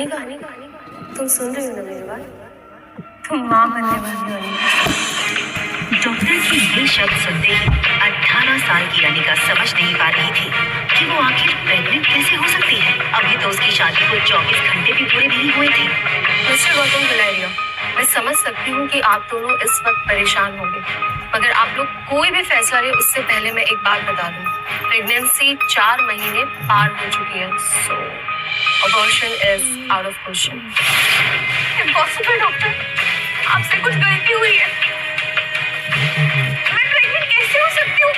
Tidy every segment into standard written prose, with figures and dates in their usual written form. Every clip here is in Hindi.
अनिका, तुम सुन रही हो ना मेरी बात? तुम माँ बनने वाली हो अनिका। डॉक्टर के ये शब्द सुनते ही 18 साल की अनिका समझ नहीं पा रही थी कि वो आखिर प्रेग्नेंट कैसे हो सकती है। अभी तो उसकी शादी को 24 घंटे भी पूरे नहीं हुए थे। मिस्टर गौतम गुलेरिया, मैं समझ सकती हूँ कि आप दोनों इस वक्त परेशान होंगे, मगर आप लोग कोई भी फैसला ले उससे पहले मैं एक बात बता दूँ, प्रेगनेंसी 4 महीने पार हो चुकी है, so abortion is out of question. Impossible doctor, आपसे कुछ गलती हुई है। मैं प्रेग्नेंट कैसे हो सकती हूँ?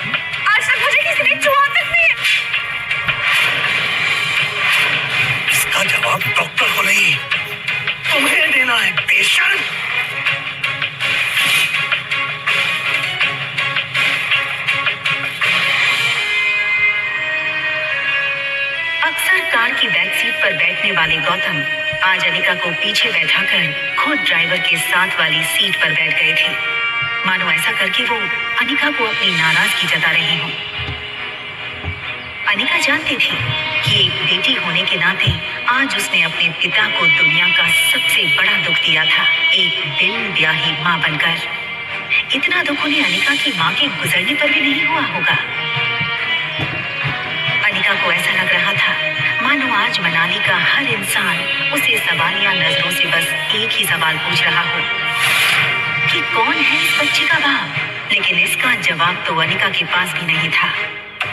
आज तक मुझे किसी ने छुआ तक नहीं है। इसका जवाब डॉक्टर को नहीं, तुम्हें देना है पेशेंट। अक्सर कार की बैक सीट पर बैठने वाले गौतम आज अनिका को पीछे बैठाकर खुद ड्राइवर के साथ वाली सीट पर बैठ गए थे, मानो ऐसा करके वो अनिका को अपनी नाराजगी जता रहे हों। अनिका जानती थी कि एक बेटी होने के नाते आज उसने अपने पिता को दुनिया का सबसे बड़ा दुख दिया था, एक बिन ब्याही माँ बनकर। इतना दुख उन्हें अनिका की माँ के गुजरने पर भी नहीं हुआ होगा। अनिका को ऐसा लग रहा था मानो आज मनाली का हर इंसान उसे सवालिया नजरों से बस एक ही सवाल पूछ रहा हो कि कौन है इस बच्चे का बाप। लेकिन इसका जवाब तो अनिका के पास भी नहीं था।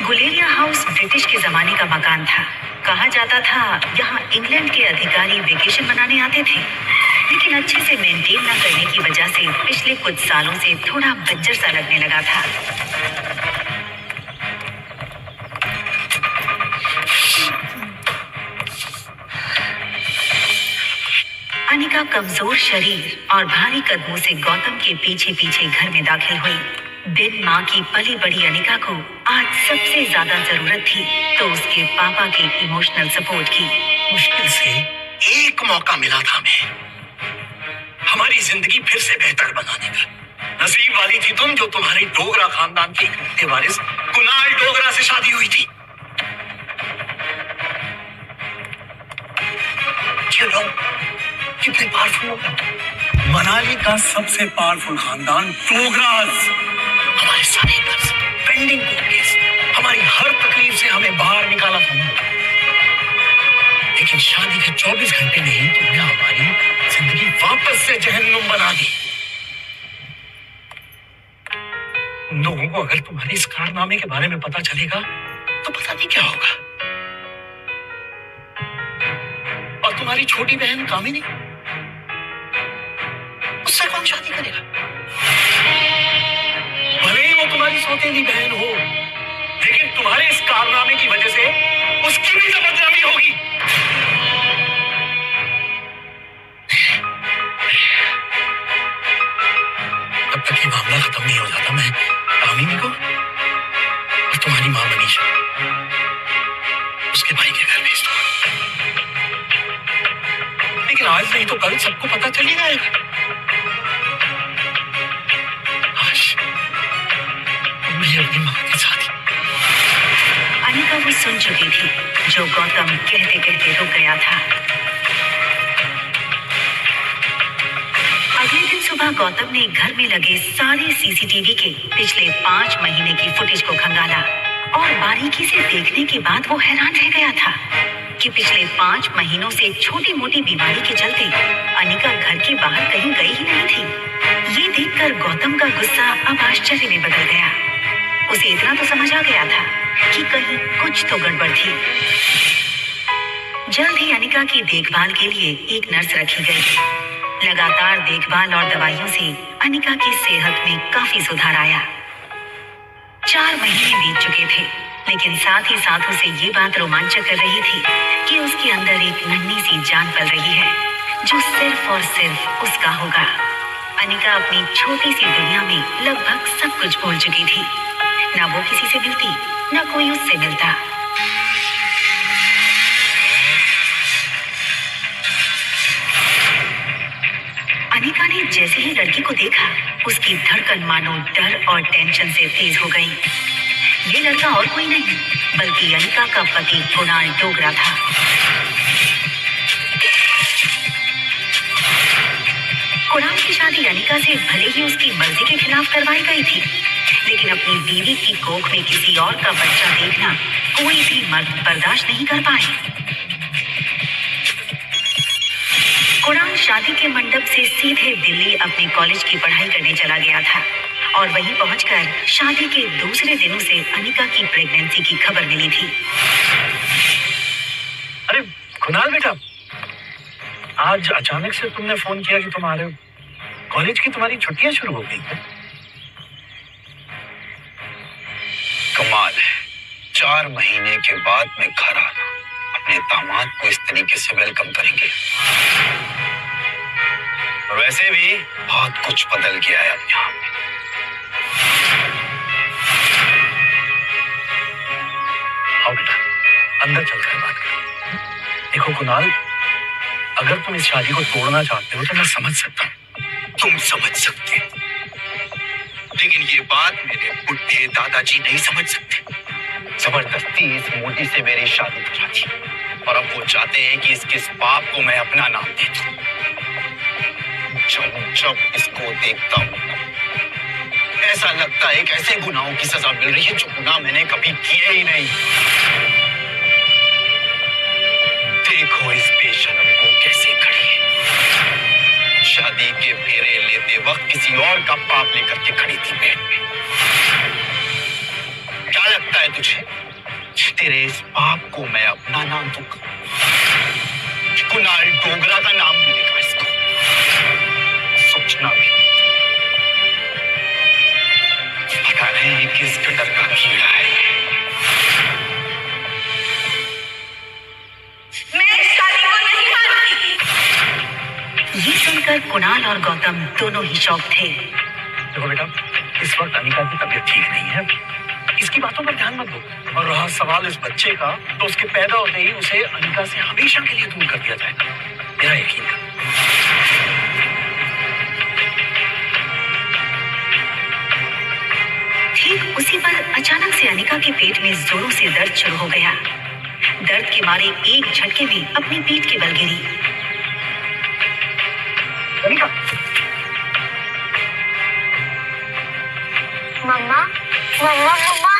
गुलेरिया हाउस ब्रिटिश के जमाने का मकान था। कहा जाता था यहाँ इंग्लैंड के अधिकारी वेकेशन मनाने आते थे, लेकिन अच्छे से मेंटेन न करने की वजह से पिछले कुछ सालों से थोड़ा बंजर सा लगने लगा था। अनिका कमजोर शरीर और भारी कदमों से गौतम के पीछे पीछे घर में दाखिल हुई। बिन माँ की पली बड़ी अनिका को आज सबसे ज्यादा जरूरत थी तो उसके पापा के इमोशनल सपोर्ट की। मुश्किल से एक मौका मिला था हमें हमारी जिंदगी फिर से बेहतर बनाने का। नसीब वाली थी तुम जो तुम्हारी डोगरा खानदान के इकलौते वारिस कुणाल डोगरा से शादी हुई थी। क्यों कितने पावरफुल होगा। मनाली का सबसे पावरफुल खानदान डोगरास। हमारे सारे कर्ज, पेंडिंग केस, हमारी हर तकलीफ से हमें बाहर निकाला था। लेकिन शादी के 24 घंटे में ही तुमने हमारी जिंदगी वापस से जहन्नुम बना दी। लोगों को अगर तुम्हारे इस कारनामे के बारे में पता चलेगा तो पता नहीं क्या होगा। और तुम्हारी छोटी बहन कामिनी, उससे कौन शादी करेगा? भले ही वो तुम्हारी सौतेली बहन हो, लेकिन तुम्हारे इस कारनामे की वजह से उसकी भी तो बदनामी होगी। तब तक ये मामला खत्म नहीं हो जाता मैं कामिनी को और तुम्हारी मां मनीषा उसके भाई के घर भेज दूंगा। लेकिन आज नहीं तो कल सबको पता चल ही जाएगा। अपनी मां के साथ। अनिका वो सुन चुकी थी जो गौतम कहते कहते रुक गया था। अगले दिन सुबह गौतम ने घर में लगे सारे सीसीटीवी के पिछले 5 महीने की फुटेज को खंगाला और बारीकी से देखने के बाद वो हैरान रह गया था कि पिछले 5 महीनों से छोटी मोटी बीमारी के चलते अनिका घर के बाहर कहीं गई ही नहीं थी। ये देखकर गौतम का गुस्सा अब आश्चर्य में बदल गया। उसे इतना तो समझ आ गया था कि कहीं कुछ तो गड़बड़ थी। जल्द ही अनिका की देखभाल के लिए एक नर्स रखी गई। लगातार देखभाल और दवाइयों से अनिका की सेहत में काफी सुधार आया। 4 महीने बीत चुके थे, लेकिन साथ ही साथ उसे ये बात रोमांचक कर रही थी कि उसके अंदर एक नन्ही सी जान पल रही है जो सिर्फ और सिर्फ उसका होगा। अनिका अपनी छोटी सी दुनिया में लगभग सब कुछ भूल चुकी थी। ना वो किसी से मिलती, ना कोई उससे मिलता। अनिका ने जैसे ही लड़की को देखा, उसकी धड़कन मानो डर और टेंशन से तेज हो गई। ये लड़का और कोई नहीं बल्कि अनिका का पति कुणाल डोगरा था। कुणाल की शादी अनिका से भले ही उसकी मर्जी के खिलाफ करवाई गई थी, लेकिन अपनी बीवी की कोख में किसी और का बच्चा देखना कोई भी मर्द बर्दाश्त नहीं कर पाए। कुणाल शादी के मंडप से सीधे दिल्ली अपने कॉलेज की पढ़ाई करने चला गया था और वहीं पहुंचकर शादी के दूसरे दिन उसे अनिका की प्रेगनेंसी की खबर मिली थी। अरे कुणाल बेटा, आज अचानक से तुमने फोन किया कि तुम आ रहे हो। कॉलेज की तुम्हारी छुट्टियां शुरू हो गई क्या? कमाल है, 4 महीने के बाद मैं घर आना, अपने दामाद को इस तरीके से वेलकम करेंगे। और वैसे भी बहुत कुछ बदल गया है अब यहाँ पे। आओ बेटा, अंदर चलकर बात करें। देखो कुणाल, अगर तुम इस शादी को तोड़ना चाहते हो तो मैं समझ सकता हूँ। तुम समझ सकते हो, लेकिन ये बात मेरे बुढ़े दादाजी नहीं समझ सकते। जबरदस्ती इस मोदी से मेरी शादी करा दी और अब वो चाहते हैं कि इसके इस पाप को मैं अपना नाम दे दूं। जब इसको देखता हूं ऐसा लगता है कि ऐसे गुनाहों की सजा मिल रही है जो गुनाह मैंने कभी किए ही नहीं। देखो इस बेशरम को कैसे खड़ी है। शादी के फेरे लेते वक्त किसी और का पाप लेकर के खड़ी थी पेट में। क्या लगता है तुझे तेरे इस पाप को मैं अपना नाम दूंगा? कुणाल डोगरा का नाम मिलेगा इसको। सोचना भी पता नहीं किस कदर का कीड़ा है। मैं इस शादी को नहीं मानती। ये सुनकर कुणाल और गौतम दोनों ही शॉक थे। देखो बेटा, इस वक्त अनिका की तबीयत ठीक नहीं है, इसकी बातों पर ध्यान मत दो। और रहा सवाल इस बच्चे का, तो उसके पैदा होते ही उसे अनिका से हमेशा के लिए दूर कर दिया जाएगा, मेरा यकीन कर। ठीक उसी पर अचानक से अनिका के पेट में जोरों से दर्द शुरू हो गया। दर्द के मारे एक झटके में अपनी पीठ के बल गिरी। अनिका, मम्मा मम्मा मम्मा,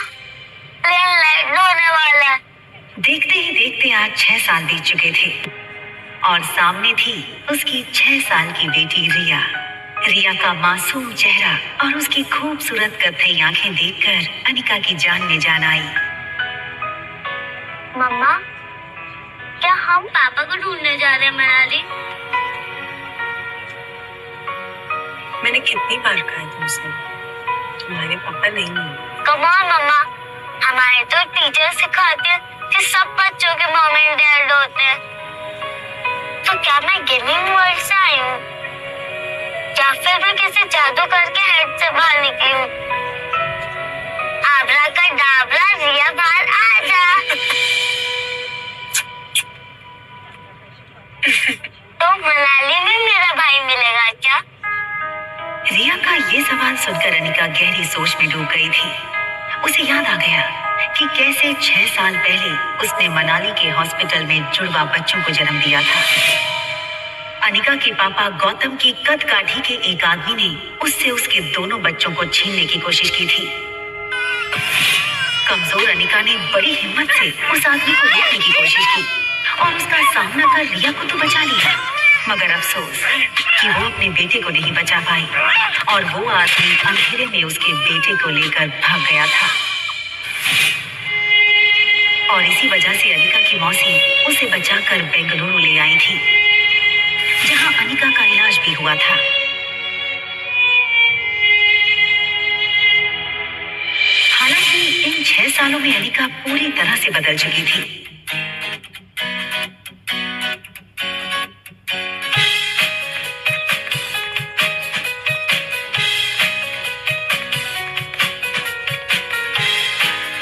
प्लेन लैंड होने वाला है। देखते ही देखते आज 6 साल बीत चुके थे और सामने थी उसकी 6 साल की बेटी रिया। रिया का मासूम चेहरा और उसकी खूबसूरत कत्थई आंखें देखकर अनिका की जान में जान आई। मम्मा, क्या हम पापा को ढूंढने जा रहे हैं मनाली? मैंने कितनी बार कहा तुमसे, तुम्हारे पापा नहीं है। कम ऑन मम्मा, हमारे तो टीचर सिखाते हैं कि सब बच्चों के मॉम एंड डैड होते हैं। तो क्या मैं गिविंग वर्ड से आई हूँ या फिर मैं किसी जादू करके हेड से बाहर निकली हूँ? आबरा का डाबरा, रिया बाहर आ जा। तो मनाली में मेरा भाई मिलेगा क्या? रिया का ये सवाल सुनकर अनिका गहरी सोच में डूब गई थी। उसे याद आ गया कि कैसे 6 साल पहले उसने मनाली के हॉस्पिटल में जुड़वा बच्चों को जन्म दिया था। अनिका के पापा गौतम की कद काठी के एक आदमी ने उससे उसके दोनों बच्चों को छीनने की कोशिश की थी। कमजोर अनिका ने बड़ी हिम्मत से उस आदमी को रोकने की कोशिश की और उसका सामना कर रिया को तो बचा लिया, मगर अफसोस कि वो अपने बेटे को नहीं बचा पाई और वो आदमी अंधेरे में उसके बेटे को लेकर भाग गया था। और इसी वजह से अनिका की मौसी उसे बचाकर बेंगलुरु ले आई थी, जहां अनिका का इलाज भी हुआ था। हालांकि इन 6 सालों में अनिका पूरी तरह से बदल चुकी थी।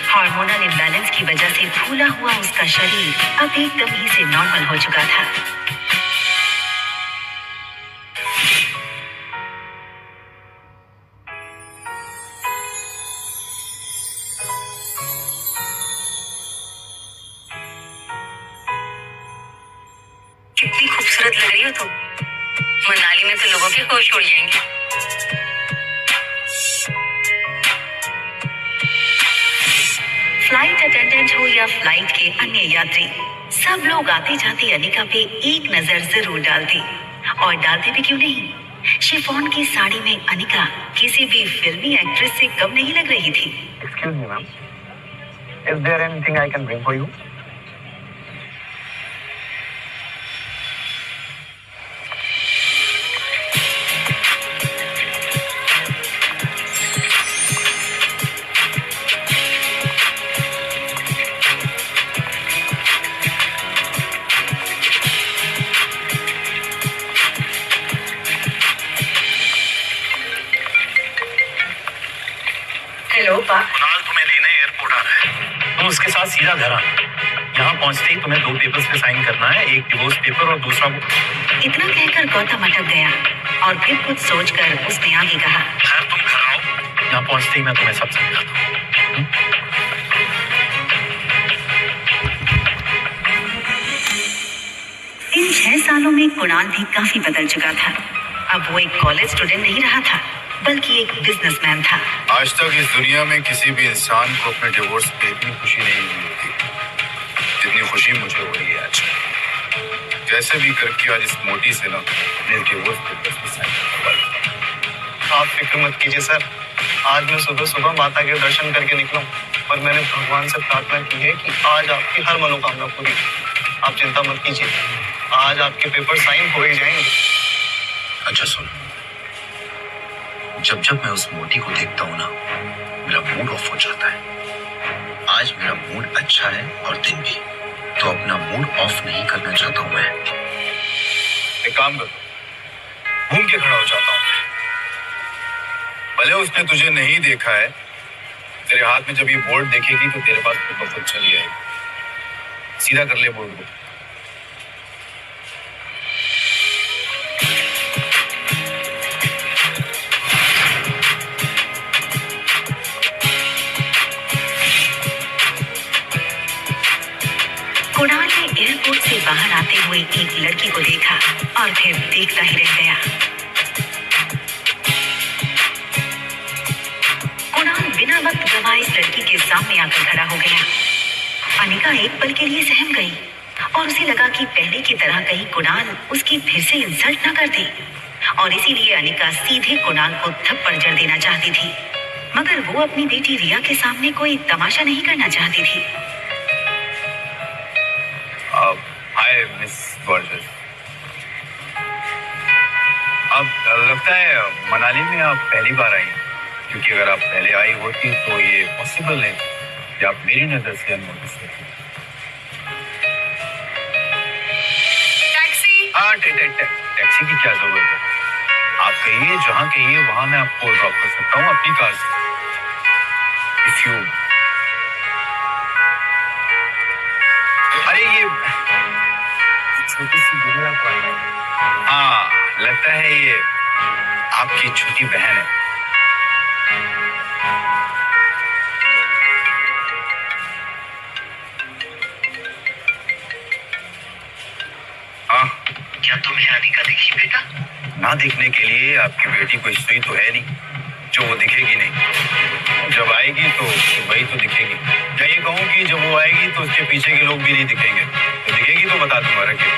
हार्मोनल इम्बैलेंस की वजह से फूला हुआ उसका शरीर अब एकदम ही से नॉर्मल हो चुका था। कितनी खूबसूरत लग रही हो तुम। मनाली में तो लोगों के होश उड़ जाएंगे। फ्लाइट अटेंडेंट हो या फ्लाइट के अन्य यात्री, सब लोग आते जाते अनिका पे एक नजर जरूर डालते, और डालते भी क्यों नहीं। शिफॉन की साड़ी में अनिका किसी भी फिल्मी एक्ट्रेस से कम नहीं लग रही थी। Excuse me, ma'am. Is there anything I can bring for you? Hello पा। कुणाल तुम्हें लेने एयरपोर्ट आ रहा है। तुम उसके साथ सीधा घर आना। यहाँ पहुँचते ही तुम्हें 2 पेपर्स पे साइन करना है, एक डिवोर्स पेपर और दूसरा वो। इतना कहकर गौतम अटक गया और फिर कुछ सोचकर उसने आगे कहा, खैर तुम घर आओ। यहाँ पहुँचते ही मैं तुम्हें सब समझाता हूँ। इन 6 सालों में कुणाल भी काफी बदल चुका था। अब वो एक कॉलेज स्टूडेंट नहीं रहा था, बल्कि एक बिजनेसमैन था। आज तक इस दुनिया में किसी भी इंसान को अपने डिवोर्स पे इतनी खुशी नहीं हुई होती जितनी खुशी मुझे हो रही है आज। कैसे भी करके आज इस मोटी से ना अपने डिवोर्स पेपर्स पे साइन करवा। आप फिक्र मत कीजिए सर, आज मैं सुबह सुबह माता के दर्शन करके निकला और मैंने भगवान से प्रार्थना की है कि आज आपकी हर मनोकामना पूरी। आप चिंता मत कीजिए, आज आपके पेपर साइन हो ही जाएंगे। अच्छा सुन, जब जब मैं उस मोटी को देखता हूँ ना, मेरा मूड ऑफ हो जाता है। आज मेरा मूड अच्छा है और दिन भी, तो अपना मूड ऑफ नहीं करना चाहता हूँ मैं। एक काम कर, घूम के खड़ा हो जाता हूँ। भले उसने तुझे नहीं देखा है, तेरे हाथ में जब ये बोर्ड देखेगी तो तेरे पास खुद चली आएगी। सीधा कर ले बोर्ड को। कुणाल ने एयरपोर्ट से बाहर आते हुए एक लड़की को देखा और फिर देखता ही रह गया। कुणाल बिना वक्त गवाए इस लड़की के सामने आकर खड़ा हो गया। अनिका एक पल के लिए सहम गई और उसे लगा कि पहले की तरह कहीं कुणाल उसकी फिर से इंसल्ट ना कर दे, और इसीलिए अनिका सीधे कुणाल को थप्पड़ जड़ देना चाहती थी, मगर वो अपनी बेटी रिया के सामने कोई तमाशा नहीं करना चाहती थी। Hi miss gorgeous. अब लगता है मनाली में आप पहली बार आई, क्योंकि अगर आप पहले आई होती तो ये पॉसिबल नहीं कि आप मेरी नजर से अननोटिस होती। टैक्सी। हाँ, टैक्सी की क्या जरूरत है? आप कहिए, जहाँ कहिए वहां मैं आपको ड्रॉप कर सकता हूँ अपनी कार से। इफ यू, अरे ये छोटी सी गुड़िया कौन है? हाँ, लगता है ये आपकी छोटी बहन है। हाँ, क्या तुम्हें अनिका दिखी बेटा? ना दिखने के लिए आपकी बेटी कोई सुई तो है नहीं जो वो दिखेगी नहीं। जब आएगी तो वही तो दिखेगी, या ये कहूँ कि जब वो आएगी तो उसके पीछे के लोग भी नहीं दिखेंगे। तो दिखेगी तो बता दूंगा। रखे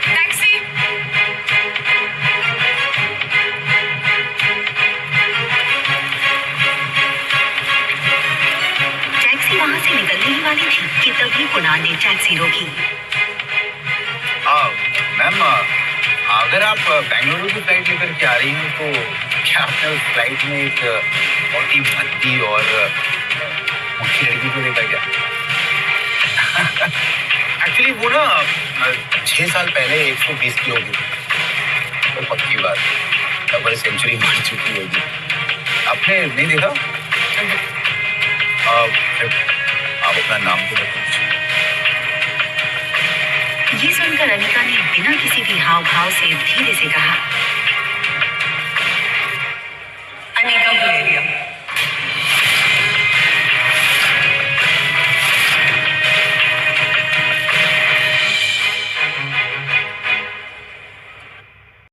टैक्सी। टैक्सी वहां से निकलने ही वाली थी कि तभी कुणाल ने टैक्सी रोकी। मैम, अगर आप बेंगलुरु की फ्लाइट लेकर के आ रही हैं तो क्या आपने उस फ्लाइट में एक मोटी भद्दी और मोटी लड़की को देखा क्या? एक्चुअली वो ना 6 साल पहले 120 किलो की थी। तो पक्की बात, डबल सेंचुरी मार चुकी होगी। आपने नहीं देखा? आप अपना नाम तो बताओ। ये सुनकर अनिका ने बिना किसी भी हाव भाव से धीरे से कहा,